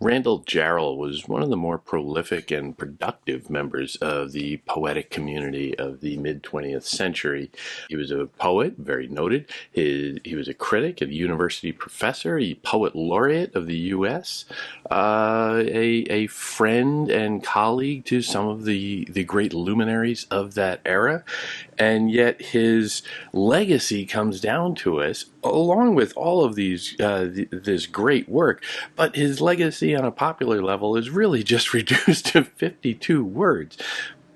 Randall Jarrell was one of the more prolific and productive members of the poetic community of the mid-20th century. He was a poet, very noted. He was a critic, a university professor, a poet laureate of the U.S., a friend and colleague to some of the great luminaries of that era. And yet his legacy comes down to us along with all of this great work, but his legacy on a popular level is really just reduced to 52 words.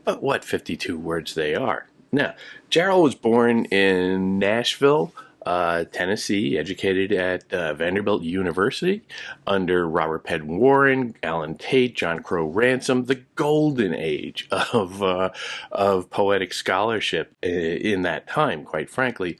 But what 52 words they are. Now, Jarrell was born in Nashville, Tennessee, educated at Vanderbilt University under Robert Penn Warren, Alan Tate, John Crow Ransom, the golden age of poetic scholarship in that time, quite frankly.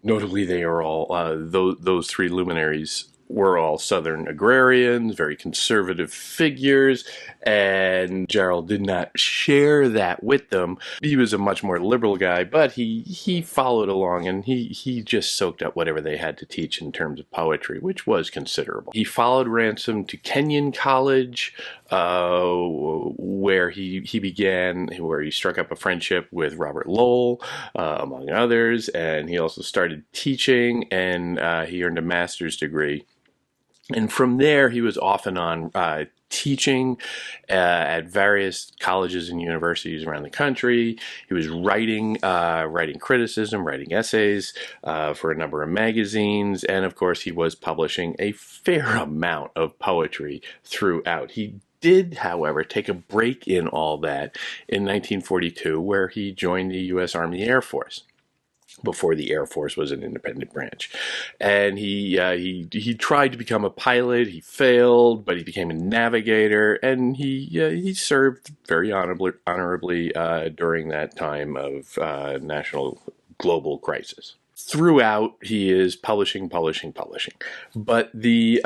Notably, they are all those three luminaries were all Southern agrarians, very conservative figures, and Jarrell did not share that with them. He was a much more liberal guy, but he followed along and he just soaked up whatever they had to teach in terms of poetry, which was considerable. He followed Ransom to Kenyon College, where he struck up a friendship with Robert Lowell, among others, and he also started teaching, and he earned a master's degree. And from there, he was off and on teaching at various colleges and universities around the country. He was writing criticism, writing essays for a number of magazines, and of course, he was publishing a fair amount of poetry throughout. He did, however, take a break in all that in 1942, where he joined the U.S. Army Air Force, before the Air Force was an independent branch. And he tried to become a pilot. He failed, but he became a navigator, and he served very honorably during that time of national global crisis. Throughout, he is publishing. But the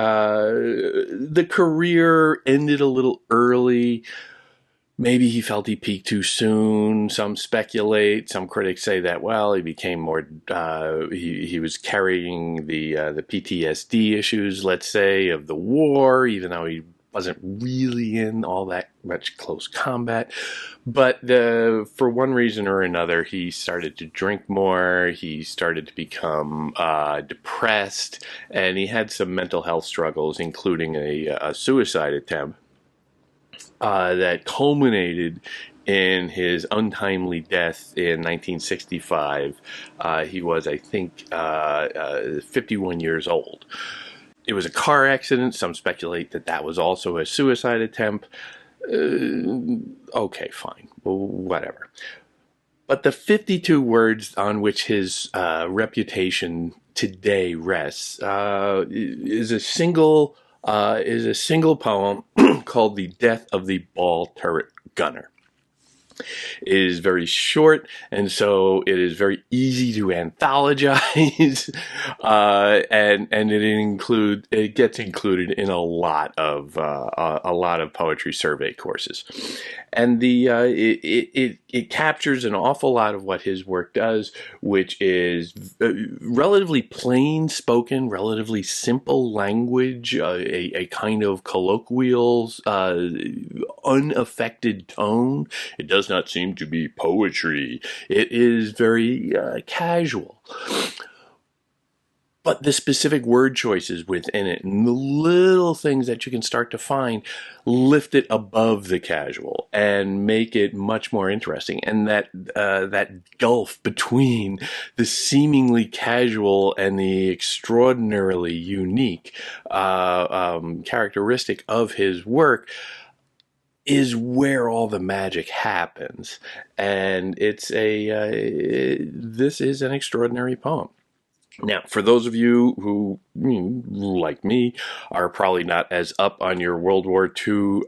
career ended a little early. Maybe he felt he peaked too soon. Some speculate. Some critics say that, well, he became more. He was carrying the PTSD issues, let's say, of the war, even though he wasn't really in all that much close combat. But for one reason or another, he started to drink more. He started to become depressed, and he had some mental health struggles, including a suicide attempt that culminated in his untimely death in 1965. He was, I think, 51 years old. It was a car accident. Some speculate that that was also a suicide attempt. Okay, fine. Well, whatever. But the 52 words on which his reputation today rests is a single poem called "The Death of the Ball Turret Gunner." It is very short, and so it is very easy to anthologize, and it gets included in a lot of poetry survey courses, and it captures an awful lot of what his work does, which is relatively plain spoken, relatively simple language, a kind of colloquial, unaffected tone. It does not seem to be poetry. It is very casual. But the specific word choices within it and the little things that you can start to find lift it above the casual and make it much more interesting. And that gulf between the seemingly casual and the extraordinarily unique characteristic of his work is where all the magic happens. And this is an extraordinary poem. Now, for those of you who, like me, are probably not as up on your World War II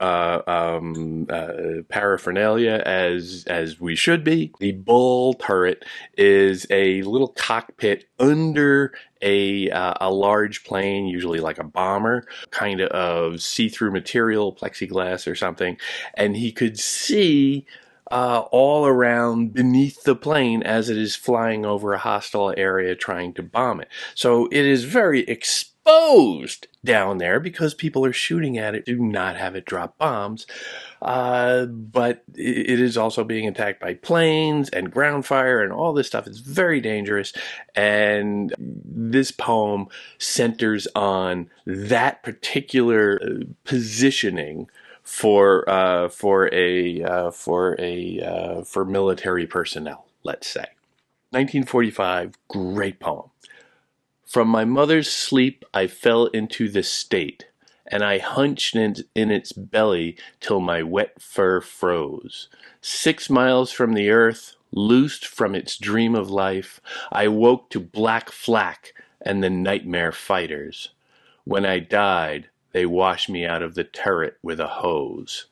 paraphernalia as we should be, the Bull turret is a little cockpit under a large plane, usually like a bomber, kind of see-through material, plexiglass or something, and he could see all around beneath the plane as it is flying over a hostile area trying to bomb it. So it is very exposed exposed down there because people are shooting at it, do not have it drop bombs. But it is also being attacked by planes and ground fire and all this stuff. It's very dangerous. And this poem centers on that particular positioning for military personnel, let's say. 1945, great poem. From my mother's sleep I fell into the state, and I hunched in its belly till my wet fur froze. 6 miles from the earth, loosed from its dream of life, I woke to black flak and the nightmare fighters. When I died, they washed me out of the turret with a hose.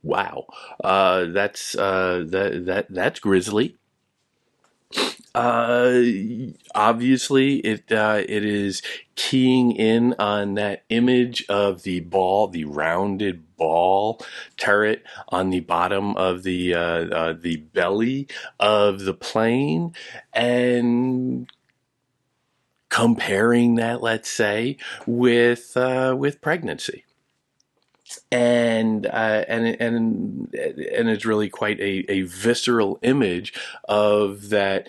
Wow, that's grisly. Obviously, it is keying in on that image of the ball, the rounded ball turret on the bottom of the belly of the plane, and comparing that, let's say, with pregnancy. And it's really quite a visceral image of that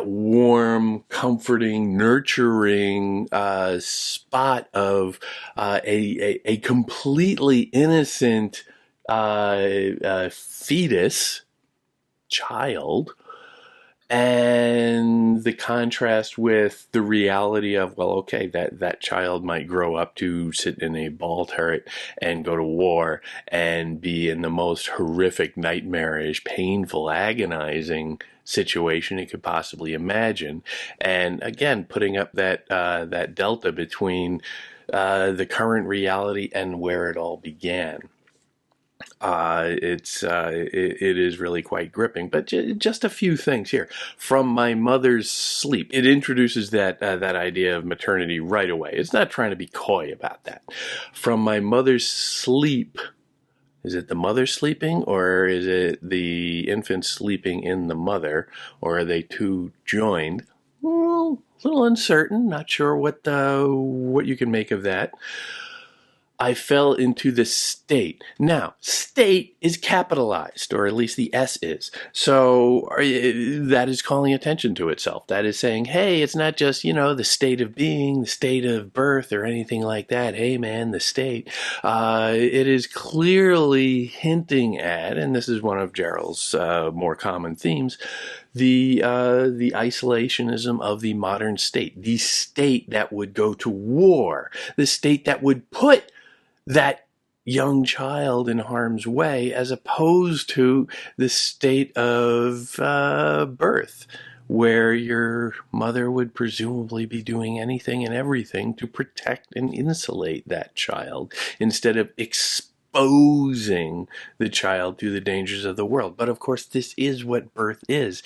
warm, comforting, nurturing spot of a completely innocent fetus child, and the contrast with the reality of, well, okay, that child might grow up to sit in a ball turret and go to war and be in the most horrific, nightmarish, painful, agonizing situation it could possibly imagine. And again, putting up that delta between the current reality and where it all began. It is really quite gripping. But just a few things here. From my mother's sleep, it introduces that idea of maternity right away. It's not trying to be coy about that. From my mother's sleep. Is it the mother sleeping, or is it the infant sleeping in the mother, or are they two joined? Well, a little uncertain. Not sure what you can make of that. I fell into the state. Now, state is capitalized, or at least the S is. So that is calling attention to itself. That is saying, hey, it's not just, the state of being, the state of birth, or anything like that. Hey, man, the state. It is clearly hinting at, and this is one of Jarrell's more common themes, the isolationism of the modern state. The state that would go to war. The state that would put that young child in harm's way, as opposed to the state of birth, where your mother would presumably be doing anything and everything to protect and insulate that child, instead of exposing the child to the dangers of the world. But of course, this is what birth is.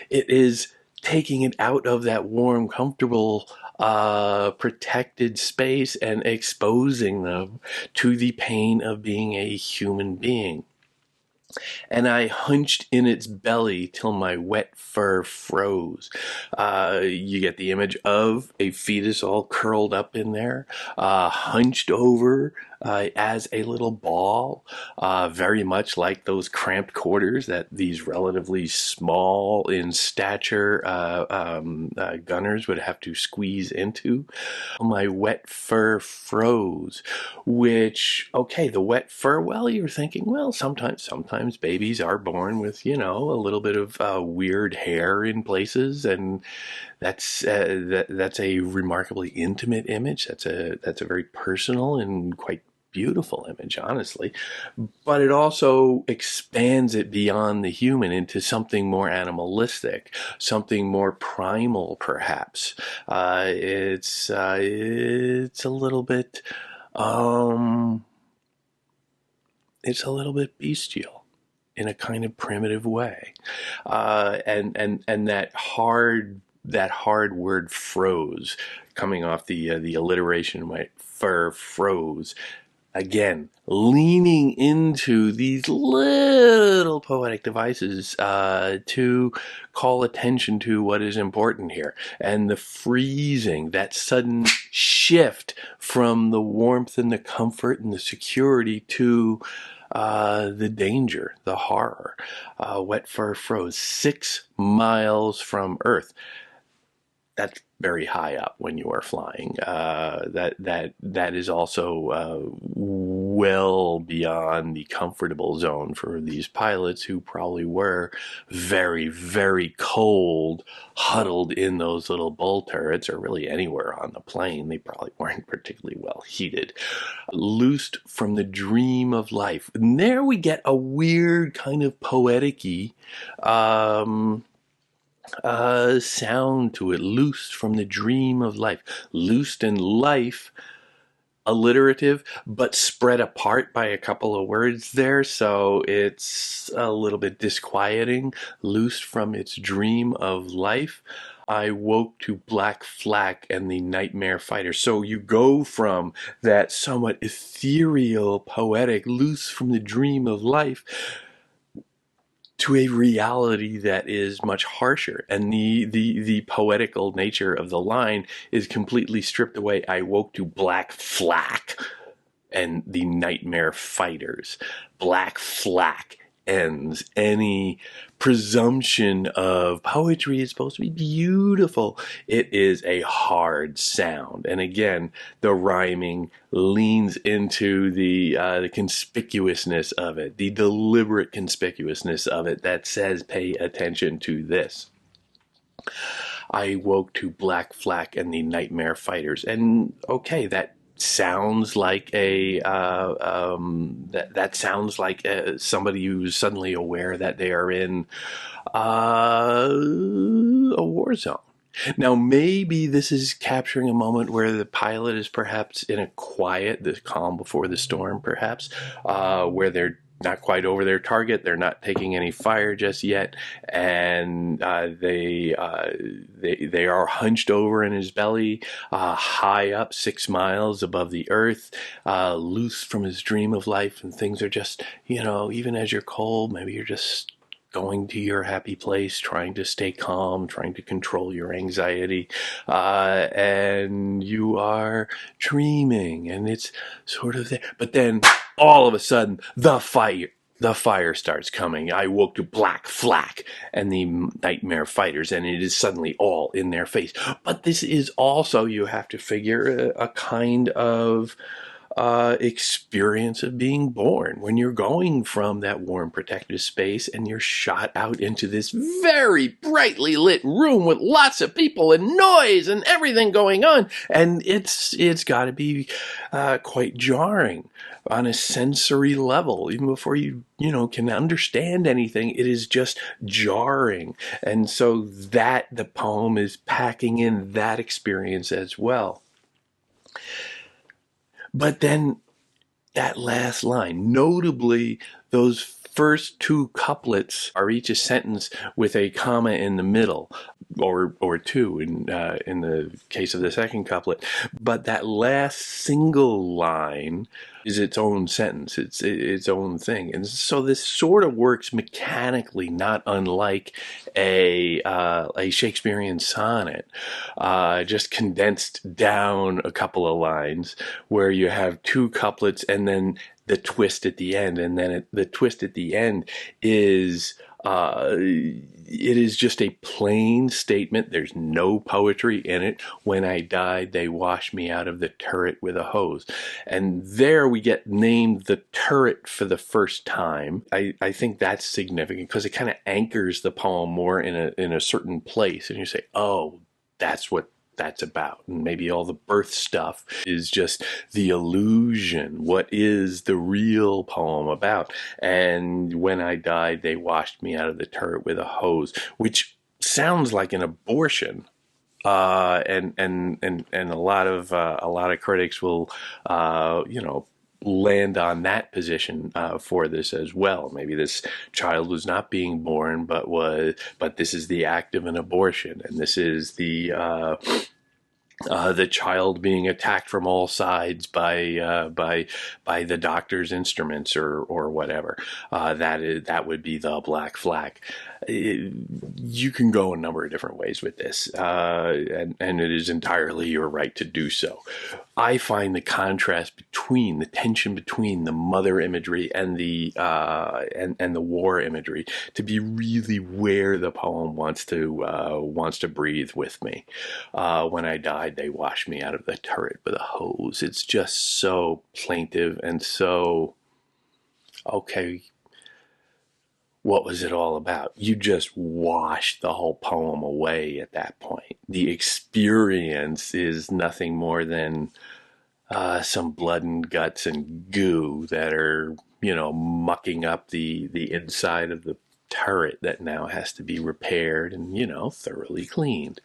It is taking it out of that warm, comfortable, protected space and exposing them to the pain of being a human being. And I hunched in its belly till my wet fur froze. You get the image of a fetus all curled up in there, hunched over as a little ball, very much like those cramped quarters that these relatively small in stature gunners would have to squeeze into. My wet fur froze, which, okay, the wet fur, well, you're thinking, well, sometimes babies are born with, a little bit of weird hair in places, and that's a remarkably intimate image. That's a very personal and quite beautiful image, honestly. But it also expands it beyond the human into something more animalistic, something more primal, perhaps. It's a little bit bestial in a kind of primitive way, and that hard word froze, coming off the alliteration, my fur froze. Again, leaning into these little poetic devices to call attention to what is important here. And the freezing, that sudden shift from the warmth and the comfort and the security to the danger, the horror. Wet fur froze 6 miles from Earth. That's very high up when you are flying. That is also well beyond the comfortable zone for these pilots who probably were very, very cold, huddled in those little bull turrets, or really anywhere on the plane. They probably weren't particularly well heated. Loosed from the dream of life. And there we get a weird kind of poetic-y sound to it. Loosed from the dream of life. Loosed in life, alliterative, but spread apart by a couple of words there, so it's a little bit disquieting. Loosed from its dream of life. I woke to Black Flak and the Nightmare Fighter. So you go from that somewhat ethereal, poetic, loose from the dream of life, to a reality that is much harsher, and the poetical nature of the line is completely stripped away. I woke to Black Flak and the Nightmare Fighters. Black Flak ends any presumption of poetry is supposed to be beautiful. It is a hard sound, and again, the rhyming leans into the conspicuousness of it, the deliberate conspicuousness of it that says, "Pay attention to this." I woke to Black Flak and the Nightmare Fighters, and okay, that sounds like that sounds like somebody who's suddenly aware that they are in a war zone. Now, maybe this is capturing a moment where the pilot is perhaps in a quiet, the calm before the storm, perhaps, where they're not quite over their target. They're not taking any fire just yet, and they are hunched over in his belly, high up 6 miles above the earth, loose from his dream of life, and things are just, even as you're cold, maybe you're just going to your happy place, trying to stay calm, trying to control your anxiety, and you are dreaming, and it's sort of there. But then, all of a sudden, the fire starts coming. I woke to Black Flak and the Nightmare Fighters, and it is suddenly all in their face. But this is also, you have to figure, a kind of experience of being born, when you're going from that warm protected space and you're shot out into this very brightly lit room with lots of people and noise and everything going on, and it's got to be quite jarring on a sensory level. Even before you can understand anything, it is just jarring. And so that the poem is packing in that experience as well. But then that last line, notably those first 2 couplets are each a sentence with a comma in the middle, or 2 in the case of the second couplet. But that last single line is its own sentence. It's its own thing. And so this sort of works mechanically, not unlike a Shakespearean sonnet, just condensed down a couple of lines, where you have 2 couplets and then the twist at the end. And then the twist at the end is it is just a plain statement. There's no poetry in it. When I died, they washed me out of the turret with a hose. And there we get named the turret for the first time. I think that's significant because it kind of anchors the poem more in a certain place. And you say, oh, that's what that's about. And maybe all the birth stuff is just the illusion. What is the real poem about? And when I died, they washed me out of the turret with a hose, which sounds like an abortion. And a lot of critics will, land on that position for this as well. Maybe this child was not being born, but this is the act of an abortion, and this is the The child being attacked from all sides by the doctor's instruments or whatever. That would be the black flag. You can go a number of different ways with this, and it is entirely your right to do so. I find the contrast between the tension between the mother imagery and the war imagery to be really where the poem wants to breathe with me. When I died, they washed me out of the turret with a hose. It's just so plaintive and so okay. What was it all about? You just washed the whole poem away at that point. The experience is nothing more than some blood and guts and goo that are, mucking up the inside of the turret that now has to be repaired and, thoroughly cleaned.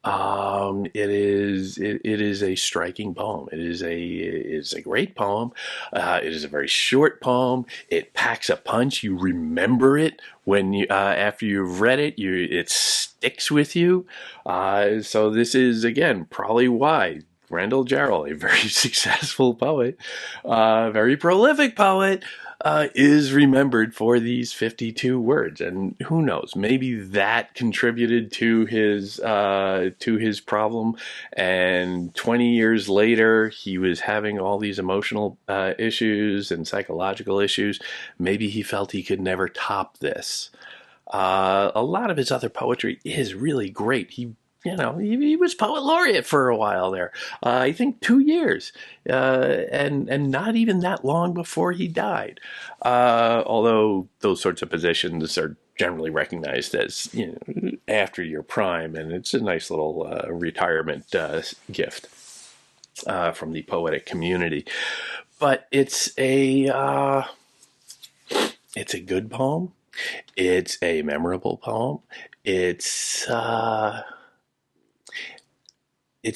It is a striking poem. It is a great poem. It is a very short poem. It packs a punch. You remember it when you after you've read it. It sticks with you. So this is again probably why Randall Jarrell, a very successful poet, very prolific poet, is remembered for these 52 words. And who knows, maybe that contributed to his problem. And 20 years later, he was having all these emotional issues and psychological issues. Maybe he felt he could never top this. A lot of his other poetry is really great. He was poet laureate for a while there. I think 2 years, and not even that long before he died. Although those sorts of positions are generally recognized as after your prime, and it's a nice little retirement gift from the poetic community. But it's a good poem. It's a memorable poem. It's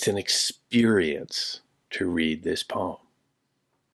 an experience to read this poem.